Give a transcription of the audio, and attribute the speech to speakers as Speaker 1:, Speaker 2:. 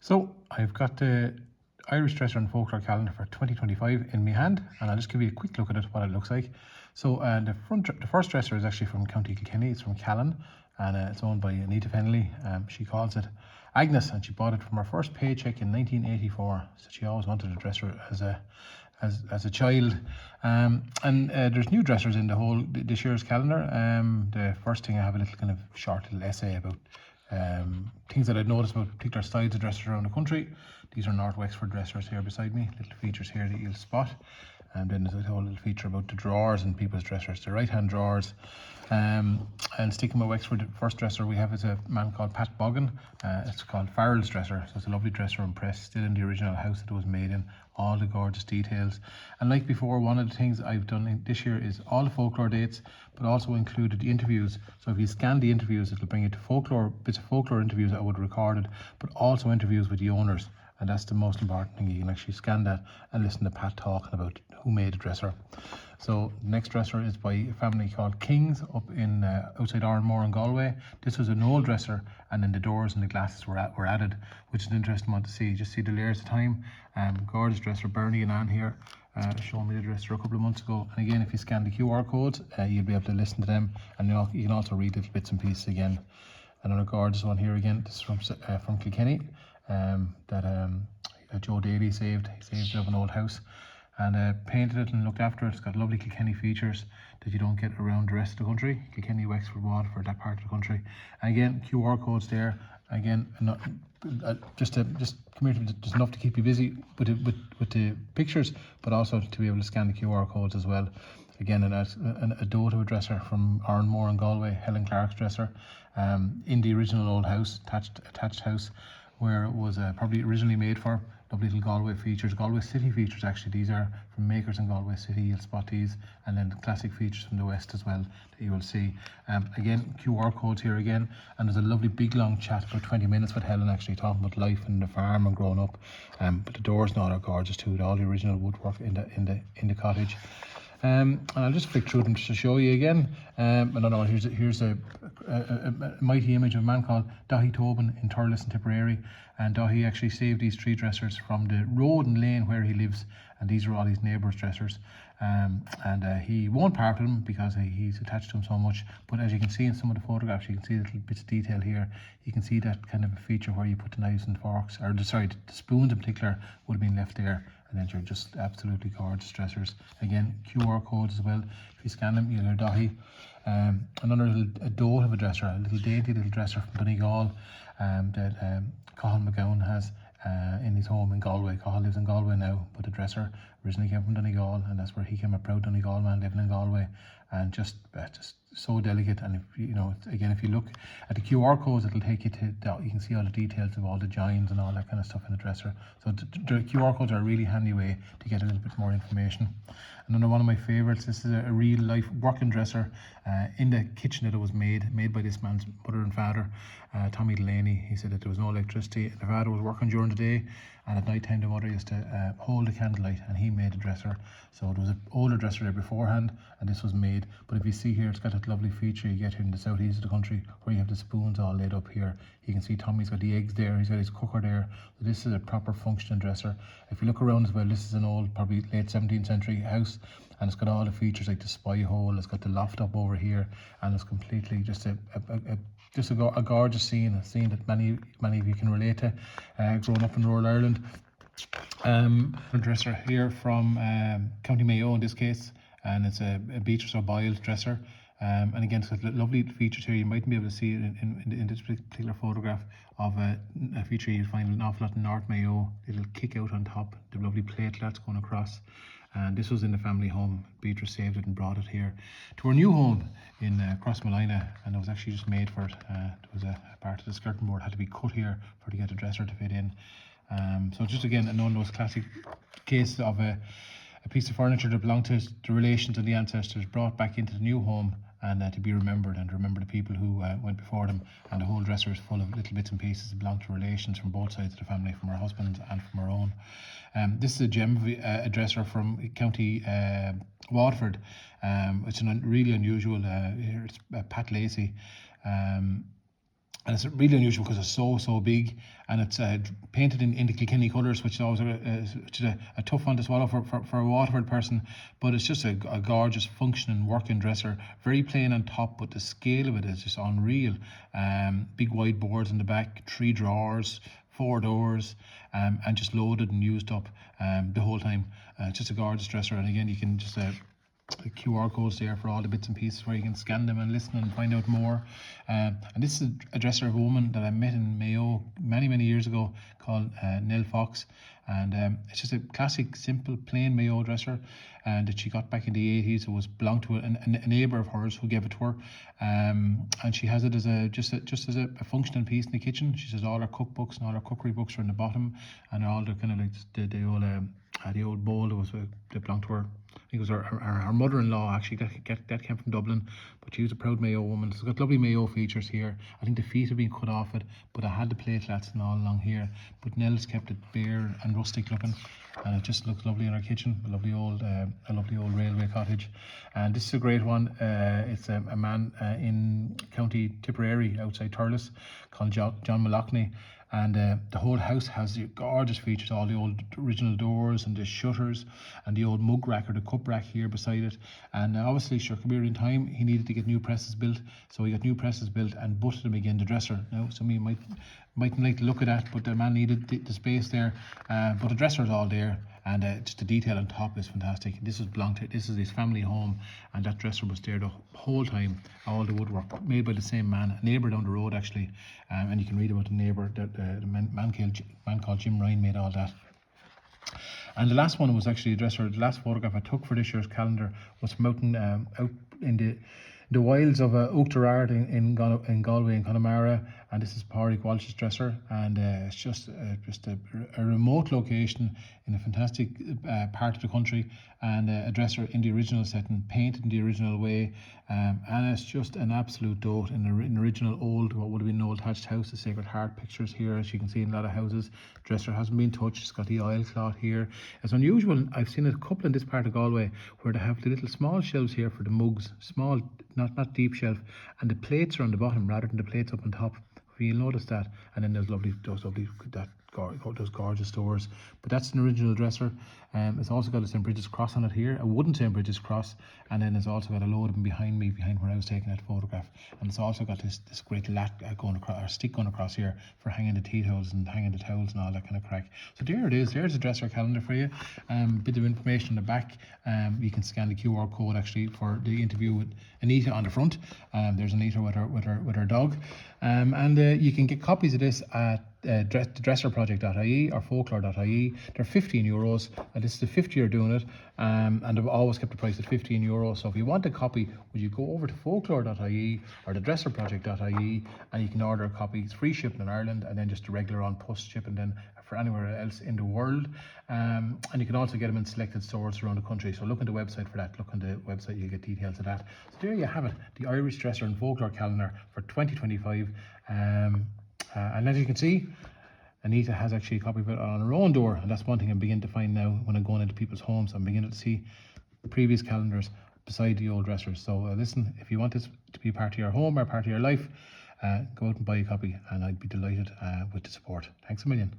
Speaker 1: So I've got the Irish dresser and folklore calendar for 2025 in my hand, and I'll just give you a quick look at it, what it looks like. So the first dresser is actually from County Kilkenny. It's from Callan, and it's owned by Anita Fennelly. She calls it Agnes, and she bought it from her first paycheck in 1984. So she always wanted a dresser as a child. And there's new dressers in this year's calendar. The first thing, I have a little kind of short little essay about things that I'd noticed about particular styles of dressers around the country. These are North Wexford dressers here beside me, little features here that you'll spot. And then there's a whole little feature about the drawers in people's dressers, the right hand drawers. And sticking with Wexford, the first dresser we have is a man called Pat Boggin. It's called Farrell's dresser, so it's a lovely dresser and press, still in the original house that it was made in, all the gorgeous details. And like before, one of the things I've done this year is all the folklore dates, but also included the interviews. So if you scan the interviews, it'll bring you to bits of folklore interviews that I would have recorded, but also interviews with the owners. And that's the most important thing. You can actually scan that and listen to Pat talking about who made the dresser. So the next dresser is by a family called Kings up in outside Oranmore in Galway. This was an old dresser, and then the doors and the glasses were added, which is an interesting one to see. Just see the layers of time. Gorgeous dresser. Bernie and Anne here showed me the dresser a couple of months ago. And again, if you scan the QR codes, you'll be able to listen to them, and you can also read little bits and pieces again. Another gorgeous one here again. This is from Kilkenny. That Joe Daly saved. He saved it of an old house and painted it and looked after it. It's got lovely Kilkenny features that you don't get around the rest of the country. Kilkenny, Wexford, Waterford, that part of the country. And again, QR codes there. Again, just come here. There's enough to keep you busy with the pictures, but also to be able to scan the QR codes as well. Again, a Dota dresser from Oranmore in Galway, Helen Clark's dresser, in the original old house, attached house, where it was probably originally made for. Lovely little Galway features, Galway City features actually. These are from makers in Galway City, you'll spot these, and then the classic features from the west as well that you will see. Again, QR codes here again, and there's a lovely big long chat, about 20 minutes with Helen actually talking about life and the farm and growing up. But the doors and all are gorgeous too, all the original woodwork in the cottage. And I'll just flick through them just to show you again. I don't know, here's a mighty image of a man called Dahi Tobin in Thurles in Tipperary. And Dahi actually saved these three dressers from the road and lane where he lives. And these are all his neighbours' dressers. He won't part with them because he's attached to them so much. But as you can see in some of the photographs, you can see little bits of detail here. You can see that kind of a feature where you put the knives and forks, or the spoons in particular would have been left there. And then you're just absolutely gorgeous dressers. Again, QR codes as well. If you scan them, you'll hear Dahi. Another little dote of a dresser, a little dainty little dresser from Donegal that Cathal McGowan has in his home in Galway. Cathal lives in Galway now, but the dresser originally came from Donegal, and that's where he came, a proud Donegal man living in Galway, and just so delicate. And if you look at the QR codes, it'll take you to you can see all the details of all the joins and all that kind of stuff in the dresser. So the QR codes are a really handy way to get a little bit more information. Another one of my favourites, this is a real life working dresser in the kitchen that it was made by this man's mother and father, Tommy Delaney. He said that there was no electricity. The father was working during the day, and at night time the mother used to hold the candlelight, and he made the dresser. So there was an older dresser there beforehand, and this was made. But if you see here, it's got that lovely feature you get here in the southeast of the country where you have the spoons all laid up here. You can see Tommy's got the eggs there, he's got his cooker there. So this is a proper functioning dresser. If you look around as well, this is an old, probably late 17th century house, and it's got all the features like the spy hole, it's got the loft up over here, and it's completely just a gorgeous scene, a scene that many of you can relate to, growing up in rural Ireland. A dresser here from County Mayo in this case, and it's a Beatrice O'Boyle dresser. And again, it's got lovely features here. You mightn't be able to see it in this particular photograph of a feature you'll find an awful lot in North Mayo. It'll kick out on top, the lovely platelets going across. And this was in the family home. Beatrice saved it and brought it here to her new home in Crossmolina, and it was actually just made for it. There was a part of the skirting board had to be cut here to get a dresser to fit in. So just again, another of those classic cases of a piece of furniture that belonged to the relations and the ancestors brought back into the new home, and to be remembered and to remember the people who went before them. And the whole dresser is full of little bits and pieces that belong to relations from both sides of the family, from her husband and from her own. This is a gem of a dresser from County Waterford. It's really unusual. Here it's Pat Lacey. and it's really unusual because it's so big, and it's painted into Kilkenny colours, which is always a tough one to swallow for a Waterford person, but it's just a gorgeous functioning working dresser, very plain on top, but the scale of it is just unreal. Big wide boards in the back, 3 drawers, 4 doors, and just loaded and used up the whole time. Just a gorgeous dresser, and again you can just the QR codes there for all the bits and pieces where you can scan them and listen and find out more. And this is a dresser of a woman that I met in Mayo many years ago called Nell Fox. And it's just a classic, simple, plain Mayo dresser, and that she got back in the 80s. It was belonged to a neighbour of hers who gave it to her, and she has it as just as a functioning piece in the kitchen. She says all her cookbooks and all her cookery books are in the bottom, and all the kind of like the old bowl that belonged to her. I think it was her mother-in-law actually that came from Dublin, but she was a proud Mayo woman. So it's got lovely Mayo features here. I think the feet have been cut off it, but I had the platelets and all along here. But Nell's kept it bare and rustic looking, and it just looks lovely in her kitchen. A lovely old railway cottage, and this is a great one. It's a man in County Tipperary outside Thurles called John Mallochny. And the whole house has the gorgeous features, all the old original doors and the shutters and the old mug rack or the cup rack here beside it. And obviously, sure, in time, he needed to get new presses built. So he got new presses built and butted them again, the dresser. Now, some of you mightn't like to look at that, but the man needed the space there. But the dresser is all there, and just the detail on top is fantastic. This is his family home, and that dresser was there the whole time. All the woodwork made by the same man, a neighbour down the road actually, and you can read about the neighbour. The man called Jim Ryan made all that. And the last one was actually a dresser. The last photograph I took for this year's calendar was from out in the wilds of Oughterard in Galway and Connemara, and this is Pádraig Walsh's dresser, and it's just a remote location in a fantastic part of the country, and a dresser in the original setting, painted in the original way, and it's just an absolute dote in an original old, what would have been an old thatched house. The Sacred Heart pictures here, as you can see in a lot of houses. Dresser hasn't been touched. It's got the oilcloth here. It's unusual. I've seen a couple in this part of Galway where they have the little small shelves here for the mugs, small, not deep shelf, and the plates are on the bottom rather than the plates up on top. You'll notice that, and then there's those gorgeous doors. But that's an original dresser. It's also got a St. Bridget's cross on it here, a wooden St. Bridget's cross, and then it's also got a load of them behind where I was taking that photograph. And it's also got this great lat going across, or stick going across here for hanging the tea towels and hanging the towels and all that kind of crack. So there it is. There's a dresser calendar for you. Bit of information on the back. You can scan the QR code actually for the interview with Anita on the front. There's Anita with her dog, and you can get copies of this at dresserproject.ie or folklore.ie. They're €15. This is the 5th year doing it, and I've always kept the price at €15. So if you want a copy, would you go over to folklore.ie or the dresserproject.ie, and you can order a copy. It's free shipping in Ireland, and then just a regular on post shipping then for anywhere else in the world. And you can also get them in selected stores around the country. So look on the website for that. Look on the website, you'll get details of that. So there you have it, the Irish Dresser and Folklore calendar for 2025. And as you can see, Anita has actually a copy of it on her own door, and that's one thing I'm beginning to find now when I'm going into people's homes. I'm beginning to see previous calendars beside the old dressers. So listen, if you want this to be part of your home or part of your life, go out and buy a copy, and I'd be delighted with the support. Thanks a million.